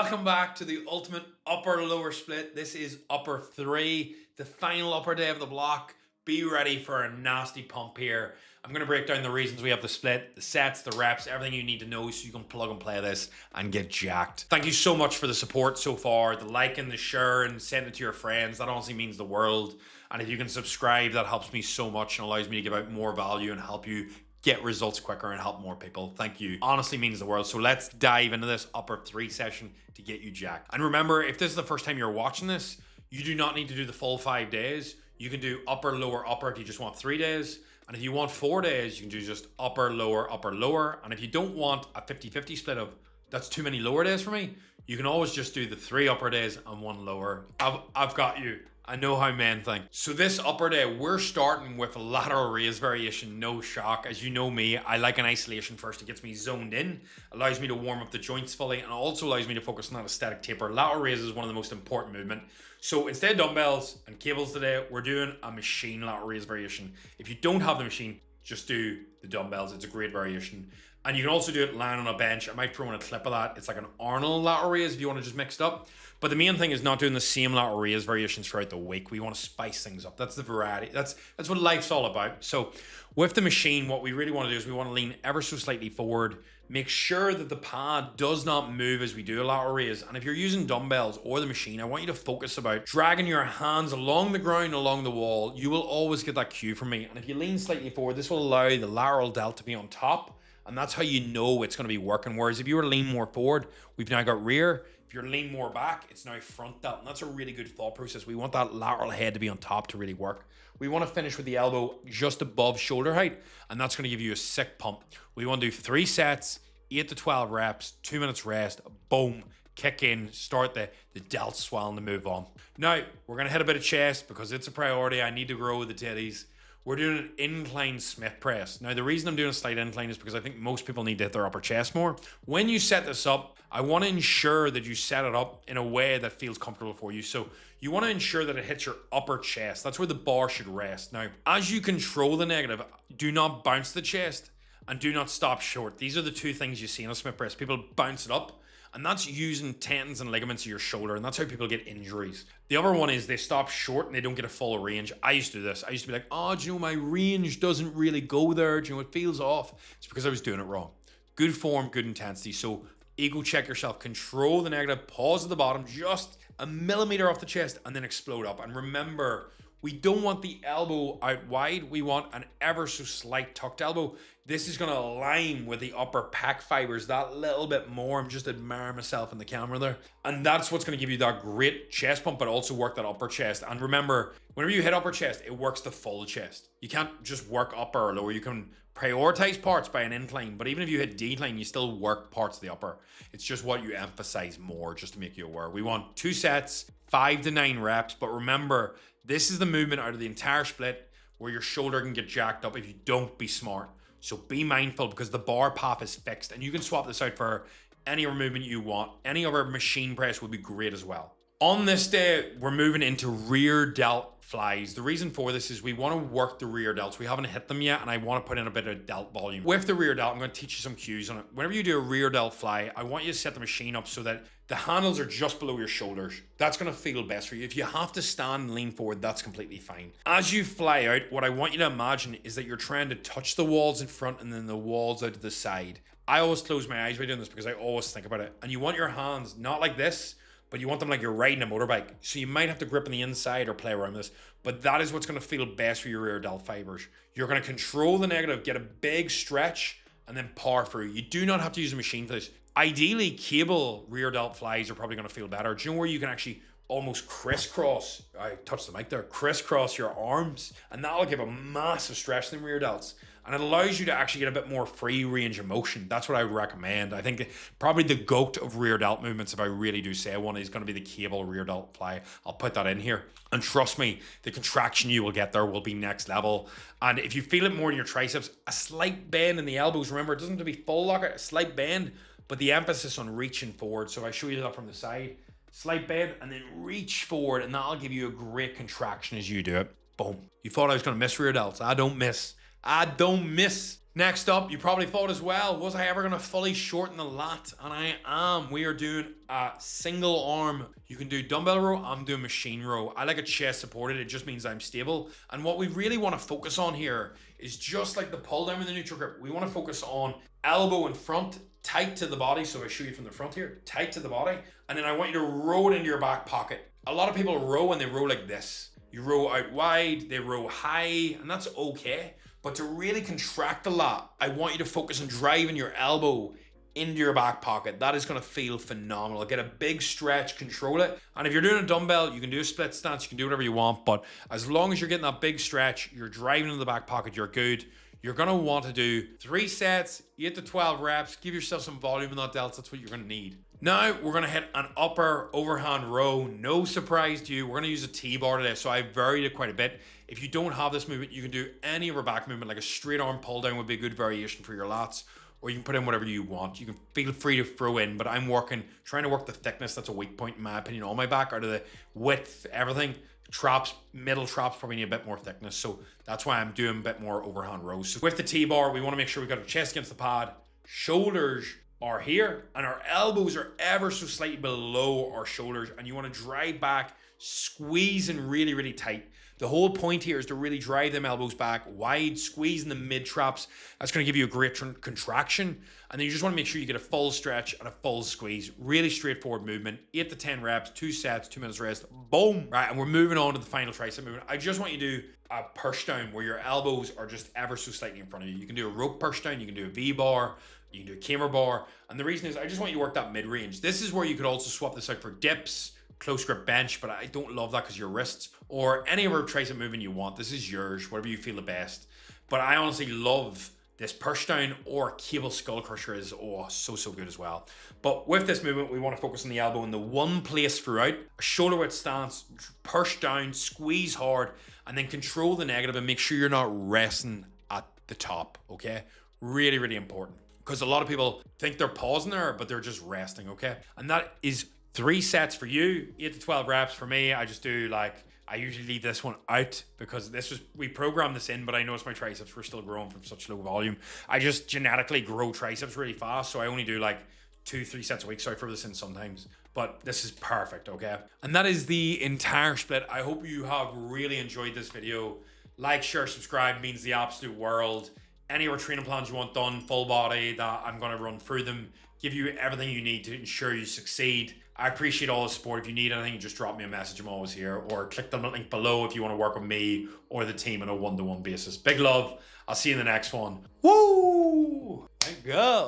Welcome back to the ultimate upper lower split. This is upper 3, the final upper day of the block. Be ready for a nasty pump here. I'm going to break down the reasons we have the split, the sets, the reps, everything you need to know so you can plug and play this and get jacked. Thank you so much for the support so far, the like and the share and send it to your friends. That honestly means the world. And if you can subscribe, that helps me so much and allows me to give out more value and help you get results quicker and help more people. Thank you. Honestly means the world. So let's dive into this upper 3 session to get you jacked. And remember, if this is the first time you're watching this, you do not need to do the full 5 days. You can do upper, lower, upper if you just want 3 days. And if you want 4 days, you can do just upper, lower, upper, lower. And if you don't want a 50-50 split of that's too many lower days for me, you can always just do the 3 upper days and 1 lower. I've got you. I know how men think. So this upper day, we're starting with a lateral raise variation, no shock. As you know me, I like an isolation first. It gets me zoned in, allows me to warm up the joints fully, and also allows me to focus on that aesthetic taper. Lateral raise is one of the most important movement. So instead of dumbbells and cables today, we're doing a machine lateral raise variation. If you don't have the machine, just do the dumbbells. It's a great variation. And you can also do it lying on a bench. I might throw in a clip of that. It's like an Arnold lateral raise if you want to just mix it up. But the main thing is not doing the same lateral raise variations throughout the week. We want to spice things up. That's the variety. That's what life's all about. So with the machine, what we really want to do is we want to lean ever so slightly forward. Make sure that the pad does not move as we do a lateral raise. And if you're using dumbbells or the machine, I want you to focus about dragging your hands along the ground, along the wall. You will always get that cue from me. And if you lean slightly forward, this will allow the lateral delt to be on top. And that's how you know it's going to be working. Whereas if you were to lean more forward, we've now got rear. If you're lean more back, it's now front delt. And that's a really good thought process. We want that lateral head to be on top to really work. We want to finish with the elbow just above shoulder height. And that's going to give you a sick pump. We want to do 3 sets, 8 to 12 reps, 2 minutes rest, boom, kick in, start the delt swelling to move on. Now, we're going to hit a bit of chest because it's a priority. I need to grow the titties. We're doing an incline Smith press. Now, the reason I'm doing a slight incline is because I think most people need to hit their upper chest more. When you set this up, I want to ensure that you set it up in a way that feels comfortable for you. So you want to ensure that it hits your upper chest. That's where the bar should rest. Now, as you control the negative, do not bounce the chest and do not stop short. These are the 2 things you see in a Smith press. People bounce it up, and that's using tendons and ligaments of your shoulder, and that's how people get injuries. The other one is they stop short and they don't get a full range. I used to do this. I used to be like, oh, do you know, my range doesn't really go there. Do you know, it feels off. It's because I was doing it wrong. Good form, good intensity. So ego check yourself, control the negative, pause at the bottom, just a millimeter off the chest, and then explode up. And remember, we don't want the elbow out wide. We want an ever so slight tucked elbow. This is going to align with the upper pec fibers that little bit more. I'm just admiring myself in the camera there. And that's what's going to give you that great chest pump, but also work that upper chest. And remember, whenever you hit upper chest, it works the full chest. You can't just work upper or lower. You can prioritize parts by an incline, but even if you hit decline, you still work parts of the upper. It's just what you emphasize more, just to make you aware. We want 2 sets, 5 to 9 reps, but remember, this is the movement out of the entire split where your shoulder can get jacked up if you don't be smart. So be mindful because the bar path is fixed and you can swap this out for any other movement you want. Any other machine press would be great as well. On this day, we're moving into rear delt flies. The reason for this is we want to work the rear delts. We haven't hit them yet, and I want to put in a bit of delt volume. With the rear delt, I'm going to teach you some cues on it. Whenever you do a rear delt fly, I want you to set the machine up so that the handles are just below your shoulders. That's going to feel best for you. If you have to stand and lean forward, that's completely fine. As you fly out, what I want you to imagine is that you're trying to touch the walls in front and then the walls out to the side. I always close my eyes by doing this because I always think about it. And you want your hands not like this, but you want them like you're riding a motorbike. So you might have to grip on the inside or play around with this, but that is what's going to feel best for your rear delt fibers. You're going to control the negative, get a big stretch, and then power through. You do not have to use a machine for this. Ideally, cable rear delt flies are probably going to feel better. Do you know where you can actually almost crisscross, I touched the mic there, crisscross your arms, and that'll give a massive stretch in the rear delts. And it allows you to actually get a bit more free range of motion. That's what I would recommend. I think probably the GOAT of rear delt movements, if I really do say one, is going to be the cable rear delt fly. I'll put that in here. And trust me, the contraction you will get there will be next level. And if you feel it more in your triceps, a slight bend in the elbows, remember, it doesn't have to be full lockout, a slight bend, but the emphasis on reaching forward. So if I show you that from the side, slight bend, and then reach forward, and that'll give you a great contraction as you do it. Boom. You thought I was going to miss rear delts. I don't miss. I don't miss. Next up, you probably thought as well, was I ever gonna fully shorten the lat? And I am. We are doing a single arm. You can do dumbbell row, I'm doing machine row. I like a chest supported, it just means I'm stable. And what we really wanna focus on here is just like the pull down with the neutral grip. We wanna focus on elbow in front, tight to the body. So I show you from the front here, tight to the body. And then I want you to row it into your back pocket. A lot of people row and they row like this. You row out wide, they row high, and that's okay. But to really contract a lot, I want you to focus on driving your elbow into your back pocket. That is gonna feel phenomenal. Get a big stretch, control it. And if you're doing a dumbbell, you can do a split stance, you can do whatever you want, but as long as you're getting that big stretch, you're driving into the back pocket, you're good. You're gonna want to do 3 sets, 8 to 12 reps, give yourself some volume in that delts, that's what you're gonna need. Now, we're gonna hit an upper overhand row. No surprise to you, we're gonna use a T-bar today, so I varied it quite a bit. If you don't have this movement, you can do any upper back movement, like a straight arm pull down would be a good variation for your lats, or you can put in whatever you want. You can feel free to throw in, but I'm trying to work the thickness. That's a weak point in my opinion on my back, out of the width, everything. Traps, middle traps probably need a bit more thickness, so that's why I'm doing a bit more overhand rows. So with the T-bar, we want to make sure we got our chest against the pad, shoulders are here, and our elbows are ever so slightly below our shoulders, and you want to drive back, squeezing really, really tight. The whole point here is to really drive them elbows back wide, squeezing the mid traps. That's going to give you a great contraction. And then you just want to make sure you get a full stretch and a full squeeze. Really straightforward movement. 8 to 10 reps, 2 sets, 2 minutes rest. Boom. Right, and we're moving on to the final tricep movement. I just want you to do a push down where your elbows are just ever so slightly in front of you. You can do a rope push down, you can do a V-bar, you can do a camera bar. And the reason is I just want you to work that mid-range. This is where you could also swap this out for dips, close grip bench, but I don't love that because your wrists, or any other tricep movement you want. This is yours, whatever you feel the best. But I honestly love this push down, or cable skull crusher is so good as well. But with this movement, we want to focus on the elbow in the one place throughout. A shoulder width stance, push down, squeeze hard, and then control the negative and make sure you're not resting at the top, okay? Really, really important. Because a lot of people think they're pausing there, but they're just resting, okay? And that is 3 sets for you, 8 to 12 reps for me. I just do I usually leave this one out because we programmed this in, but I noticed my triceps were still growing from such low volume. I just genetically grow triceps really fast, so I only do 2-3 sets a week. So I throw this in sometimes, but this is perfect, okay? And that is the entire split. I hope you have really enjoyed this video. Like, share, subscribe means the absolute world. Any other training plans you want done, full body, that I'm gonna run through them, give you everything you need to ensure you succeed. I appreciate all the support. If you need anything, just drop me a message. I'm always here. Or click the link below if you want to work with me or the team on a one-to-one basis. Big love. I'll see you in the next one. Woo! Thank God.